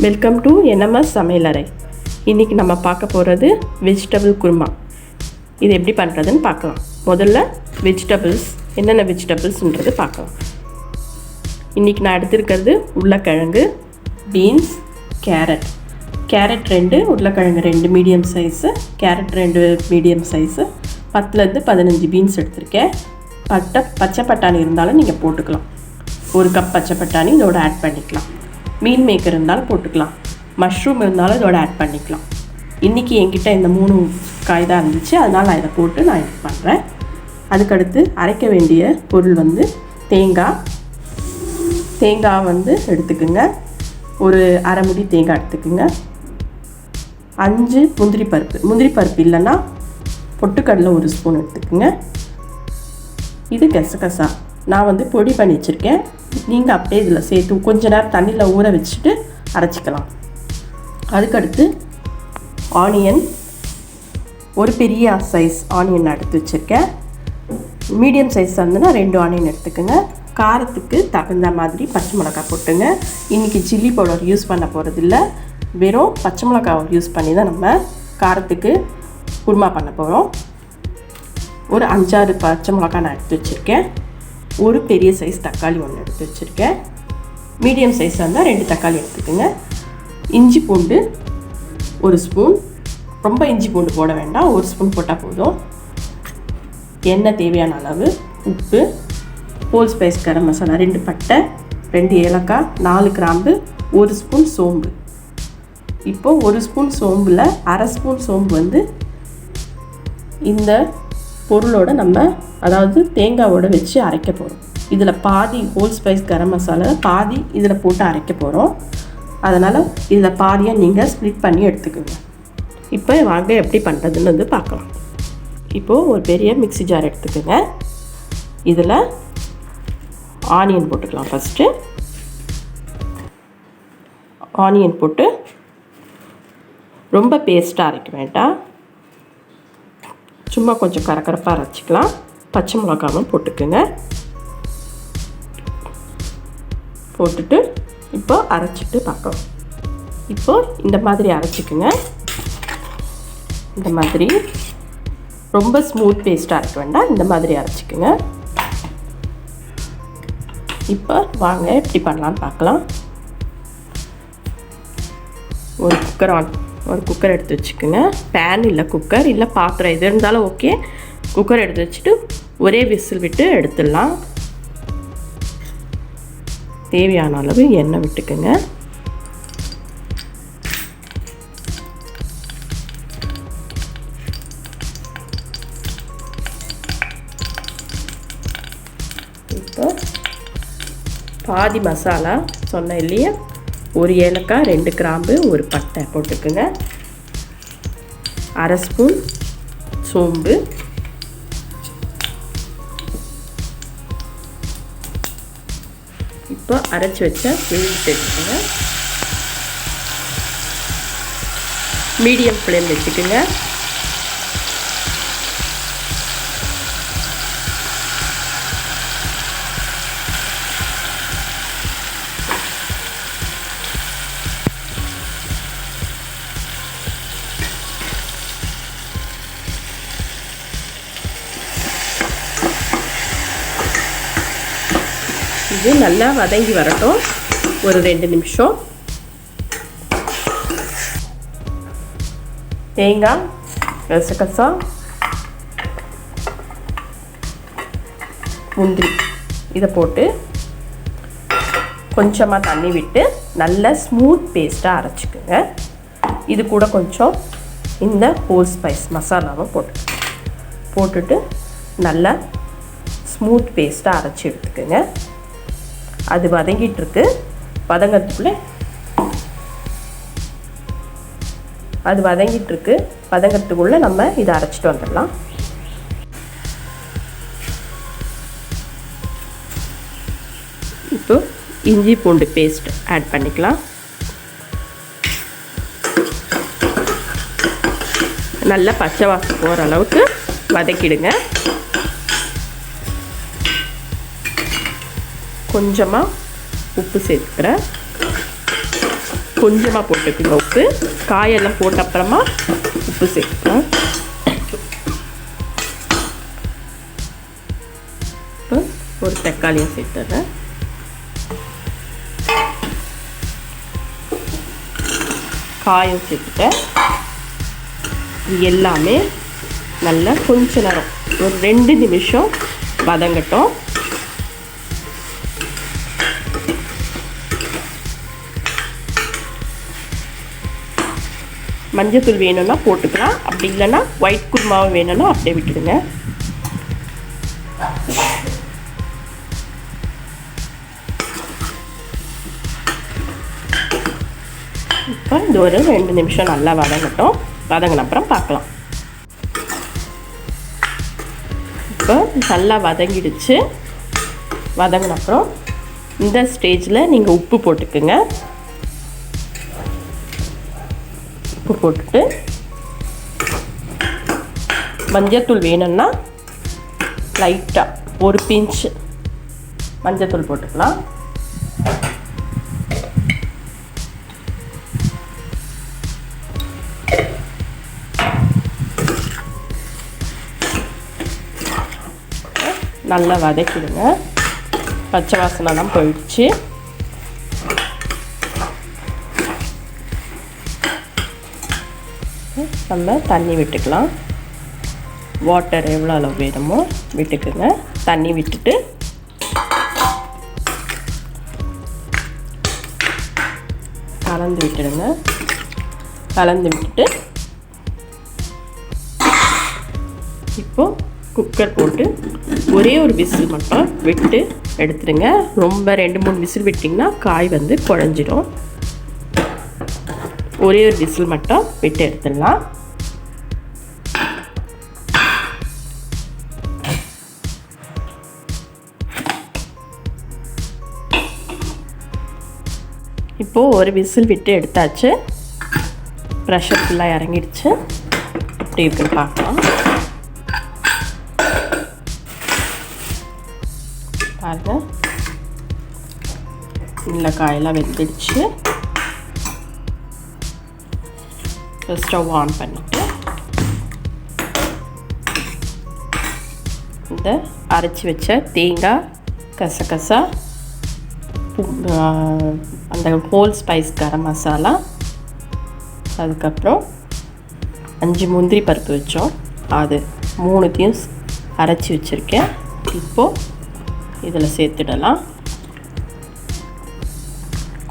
Welcome to NMS சமையல் அறை. இன்றைக்கி நம்ம பார்க்க போகிறது வெஜிடபிள் குருமா. இது எப்படி பண்ணுறதுன்னு பார்க்கலாம். முதல்ல வெஜிடபிள்ஸ் என்னென்ன வெஜிடபிள்ஸ்ன்றது பார்க்கலாம். இன்றைக்கி நான் எடுத்துருக்கிறது உருளைக்கிழங்கு, பீன்ஸ், கேரட் 2, உருளைக்கிழங்கு 2 medium size, carrot 2 medium size, 10 15 beans எடுத்திருக்கேன். பச்சை பட்டாணி இருந்தாலும் நீங்கள் போட்டுக்கலாம். 1 கப் பச்சை பட்டாணி இதோட ஆட் பண்ணிக்கலாம். மீன் மேக்கர் இருந்தாலும் போட்டுக்கலாம். மஷ்ரூம் இருந்தாலும் இதோட ஆட் பண்ணிக்கலாம். இன்றைக்கி என்கிட்ட இந்த 3 காய் தான் இருந்துச்சு, அதனால் நான் இதை போட்டு நான் இது பண்ணுறேன். அதுக்கடுத்து அரைக்க வேண்டிய பொருள் வந்து தேங்காய் வந்து எடுத்துக்குங்க. ஒரு அரை முடி தேங்காய் எடுத்துக்குங்க. 5 முந்திரி பருப்பு இல்லைன்னா பொட்டுக்கடலை 1 ஸ்பூன் எடுத்துக்குங்க. இது கசகசா நான் வந்து பொடி பண்ணி வச்சுருக்கேன். நீங்கள் அப்படியே இதில் சேர்த்து கொஞ்ச நேரம் தண்ணியில் ஊற வச்சுட்டு அரைச்சிக்கலாம். அதுக்கடுத்து ஆனியன், ஒரு பெரிய சைஸ் ஆனியன் எடுத்து வச்சுருக்கேன். மீடியம் சைஸ் இருந்ததுன்னா 2 ஆனியன் எடுத்துக்கோங்க. காரத்துக்கு தகுந்த மாதிரி பச்சை மிளகாய் போட்டுங்க. இன்றைக்கி சில்லி பவுடர் யூஸ் பண்ண போகிறதில்ல, வெறும் பச்சை மிளகாய் யூஸ் பண்ணி தான் நம்ம காரத்துக்கு குருமா பண்ண போகிறோம். ஒரு 5-6 பச்சை மிளகாய் நான் எடுத்து வச்சுருக்கேன். ஒரு பெரிய சைஸ் தக்காளி 1 எடுத்து வச்சுருக்கேன். மீடியம் சைஸாக இருந்தால் 2 தக்காளி எடுத்துக்கோங்க. இஞ்சி பூண்டு 1 ஸ்பூன், ரொம்ப இஞ்சி பூண்டு போட வேண்டாம், 1 ஸ்பூன் போட்டால் போதும். எண்ணெய் தேவையான அளவு, உப்பு, ஹோல் ஸ்பைஸ் கரம் மசாலா 2 பட்டை, 2 ஏலக்காய், 4 கிராம்பு, 1 ஸ்பூன் சோம்பு. இப்போது 1 ஸ்பூன் சோம்பில் அரை ஸ்பூன் சோம்பு வந்து இந்த பொருளோட நம்ம அதாவது தேங்காவோட வச்சு அரைக்க போகிறோம். இதில் பாதி ஹோல் ஸ்பைஸ் கரம் மசாலா பாதி இதில் போட்டு அரைக்க போகிறோம். அதனால் இதில் பாதியாக நீங்கள் ஸ்ப்ளிட் பண்ணி எடுத்துக்கோங்க. இப்போ வாங்க எப்படி பண்ணுறதுன்னு வந்து பார்க்கலாம். இப்போது ஒரு பெரிய மிக்ஸி ஜார் எடுத்துக்கோங்க. இதில் ஆனியன் போட்டுக்கலாம். ஃபஸ்ட்டு ஆனியன் போட்டு ரொம்ப பேஸ்ட்டாக அரைக்க வேண்டாம், சும்மா கொஞ்சம் கரகரப்பாக அரைச்சிக்கலாம். பச்சை மிளகாவும் போட்டுக்குங்க. போட்டுட்டு இப்போ அரைச்சிட்டு பார்க்கலாம். இப்போது இந்த மாதிரி அரைச்சிக்குங்க. இந்த மாதிரி ரொம்ப ஸ்மூத் பேஸ்ட்டாக அரைக்க வேண்டாம், இந்த மாதிரி அரைச்சிக்குங்க. இப்போ வாங்க எப்படி பண்ணலான்னு பார்க்கலாம். ஒரு குக்கர் எடுத்து வச்சுக்கோங்க. பேன் இல்லை குக்கர் இல்லை பாத்திரம் எது இருந்தாலும் ஓகே. குக்கர் எடுத்து வச்சுட்டு ஒரே விசில் விட்டு எடுத்துடலாம். தேவையான அளவு எண்ணெய் விட்டுக்குங்க. இப்போ பாதி மசாலா சொன்னேன் இல்லையா, 1 ஏலக்காய், 2 கிராம்பு, 1 பட்டை போட்டுக்குங்க. அரை ஸ்பூன் சோம்பு, இப்போ அரைச்சி வச்ச விழுந்து எடுத்துக்கோங்க. மீடியம் ஃப்ளேம் வச்சுக்கோங்க. இது நல்லா வதங்கி வரட்டும் ஒரு 2 நிமிஷம். தேங்காய், கசகசா, முந்திரி இதை போட்டு கொஞ்சமாக தண்ணி விட்டு நல்லா ஸ்மூத் பேஸ்ட்டாக அரைச்சிக்கோங்க. இது கூட கொஞ்சம் இந்த ஹோல் ஸ்பைஸ் மசாலாவை போட்டுட்டு நல்லா ஸ்மூத் பேஸ்ட்டாக அரைச்சி எடுத்துக்கோங்க. அது வதங்கிட்டுருக்கு. வதங்கிறதுக்குள்ளே நம்ம இதை அரைச்சிட்டு வந்துடலாம். இப்போ இஞ்சி பூண்டு பேஸ்ட் ஆட் பண்ணிக்கலாம். நல்லா பச்சை வாசம் போகிற அளவுக்கு வதக்கிடுங்க. கொஞ்சமாக உப்பு சேர்த்துக்கிறேன். கொஞ்சமாக போட்டுக்குங்க உப்பு. காயெல்லாம் போட்ட அப்புறமா உப்பு சேர்த்துக்கலாம். ஒரு தக்காளியை சேர்த்துறேன். காயம் சேர்த்துட்டேன். எல்லாமே நல்லா கொஞ்ச நேரம் ஒரு 2 நிமிஷம் வதங்கட்டும். மஞ்சத்தூள் வேணும்னா போட்டுக்கலாம், அப்படி இல்லைன்னா ஒயிட் குருமாவை வேணும்னா அப்படியே விட்டுடுங்க. இப்போ இது ஒரு 2 நிமிஷம் நல்லா வதங்கட்டும். வதங்கின அப்புறம் பார்க்கலாம். இப்போ நல்லா வதங்கிடுச்சு. வதங்கின அப்புறம் இந்த ஸ்டேஜில் நீங்கள் உப்பு போட்டுக்குங்க. உப்பு போட்டுட்டு மஞ்சத்தூள் வேணும்னா லைட்டாக ஒரு பிஞ்ச் மஞ்சத்தூள் போட்டுக்கலாம். நல்லா வதக்கிடுங்க. பச்சை வாசனைலாம் போயிடுச்சு. நம்ம தண்ணி விட்டுக்கலாம். வாட்டர் எவ்வளோ அளவு வேணுமோ விட்டுக்குங்க. தண்ணி விட்டுட்டு கலந்து விட்டுடுங்க. கலந்து விட்டுட்டு இப்போது குக்கர் போட்டு ஒரே ஒரு விசில் மட்டும் விட்டு எடுத்துடுங்க. ரொம்ப 2-3 விசில் விட்டிங்கன்னா காய் வந்து குழஞ்சிடும். ஒரே ஒரு விசில் மட்டும் விட்டு எடுத்துடலாம். இப்போது ஒரு விசில் விட்டு எடுத்தாச்சு. ப்ரெஷர் ஃபுல்லாக இறங்கிடுச்சு. எப்படி இருக்குன்னு பார்க்கலாம். பாருங்கள், இல்லை காயெல்லாம் வெந்துடுச்சு. ஸ்டவ் ஆன் பண்ணிவிட்டு இந்த அரைச்சி வச்ச தேங்காய், கசகசா, அந்த ஹோல் ஸ்பைஸ் கரம் மசாலா, அதுக்கப்புறம் 5 முந்திரி பருப்பு வச்சோம், அது 3த்தையும் அரைச்சி வச்சுருக்கேன். இப்போது இதில் சேர்த்துடலாம்.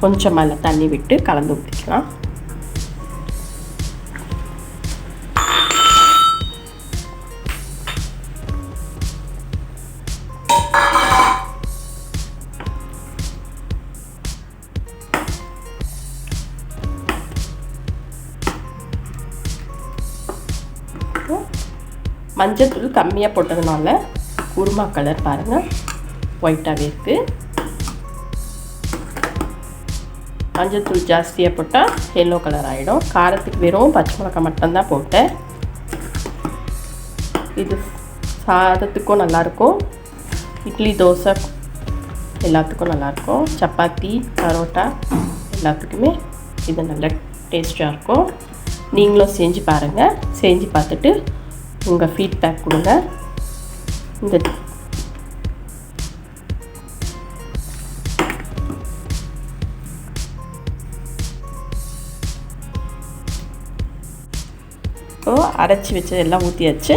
கொஞ்சம் மேலே தண்ணி விட்டு கலந்து ஊற்றிக்கலாம். மஞ்சத்தூள் கம்மியாக போட்டதுனால குருமா கலர் பாருங்கள் ஒயிட்டாகவே இருக்குது. மஞ்சத்தூள் ஜாஸ்தியாக போட்டால் எல்லோ கலர் ஆகிடும். காரத்துக்கு வெறும் பச்சை மிளகாய் மட்டும்தான் போட்டேன். இது சாதத்துக்கும் நல்லாயிருக்கும், இட்லி தோசை எல்லாத்துக்கும் நல்லாயிருக்கும், சப்பாத்தி பரோட்டா எல்லாத்துக்குமே இது நல்ல டேஸ்ட்டாக இருக்கும். நீங்களும் செஞ்சு பாருங்கள். செஞ்சு பார்த்துட்டு உங்கள் ஃபீட்பேக் கொடுங்க. இந்த அரைச்சி வச்சது எல்லாம் ஊற்றியாச்சு.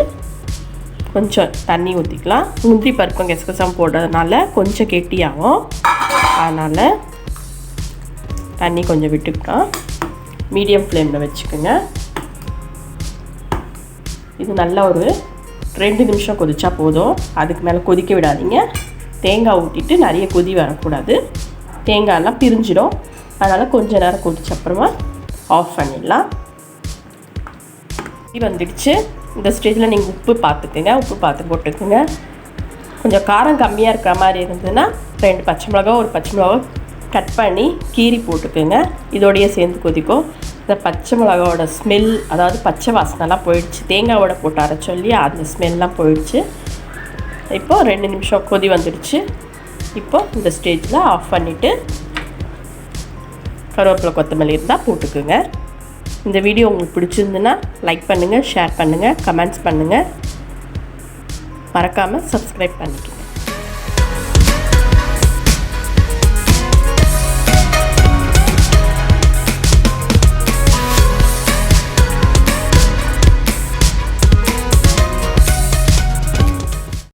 கொஞ்சம் தண்ணி ஊற்றிக்கலாம். முந்திரி பருப்பும் கசகசாவும் போடுறதுனால கொஞ்சம் கெட்டியாகும், அதனால் தண்ணி கொஞ்சம் விட்டுக்கலாம். மீடியம் ஃப்ளேமில் வச்சுக்கோங்க. இது நல்லா ஒரு 2 நிமிஷம் கொதிச்சா போதும். அதுக்கு மேலே கொதிக்க விடாதீங்க. தேங்காய் ஊற்றிட்டு நிறைய கொதி வரக்கூடாது, தேங்காயெல்லாம் பிரிஞ்சிடும். அதனால் கொஞ்சம் நேரம் கொதிச்ச அப்புறமா ஆஃப் பண்ணிடலாம். இது வந்துடுச்சு. இந்த ஸ்டேஜில் நீங்கள் உப்பு பார்த்துக்குங்க. உப்பு பார்த்து போட்டுக்குங்க. கொஞ்சம் காரம் கம்மியாக இருக்கிற மாதிரி இருந்ததுன்னா 2 பச்சை மிளகா, ஒரு பச்சை மிளகா கட் பண்ணி கீரி போட்டுக்குங்க. இதோடையே சேர்ந்து கொதிக்கும். இந்த பச்சை மிளகாவோட ஸ்மெல், அதாவது பச்சை வாசனைலாம் போயிடுச்சு. தேங்காவோட போட்டு அரைச்சி சொல்லி அந்த ஸ்மெல்லாம் போயிடுச்சு. இப்போது 2 நிமிஷம் கொதி வந்துடுச்சு. இப்போது இந்த ஸ்டேஜில் ஆஃப் பண்ணிவிட்டு கருவேப்பிலை கொத்தமல்லி இருந்தால் போட்டுக்குங்க. இந்த வீடியோ உங்களுக்கு பிடிச்சிருந்துன்னா லைக் பண்ணுங்கள், ஷேர் பண்ணுங்கள், கமெண்ட்ஸ் பண்ணுங்கள். மறக்காமல் சப்ஸ்கிரைப் பண்ணிக்கோங்க.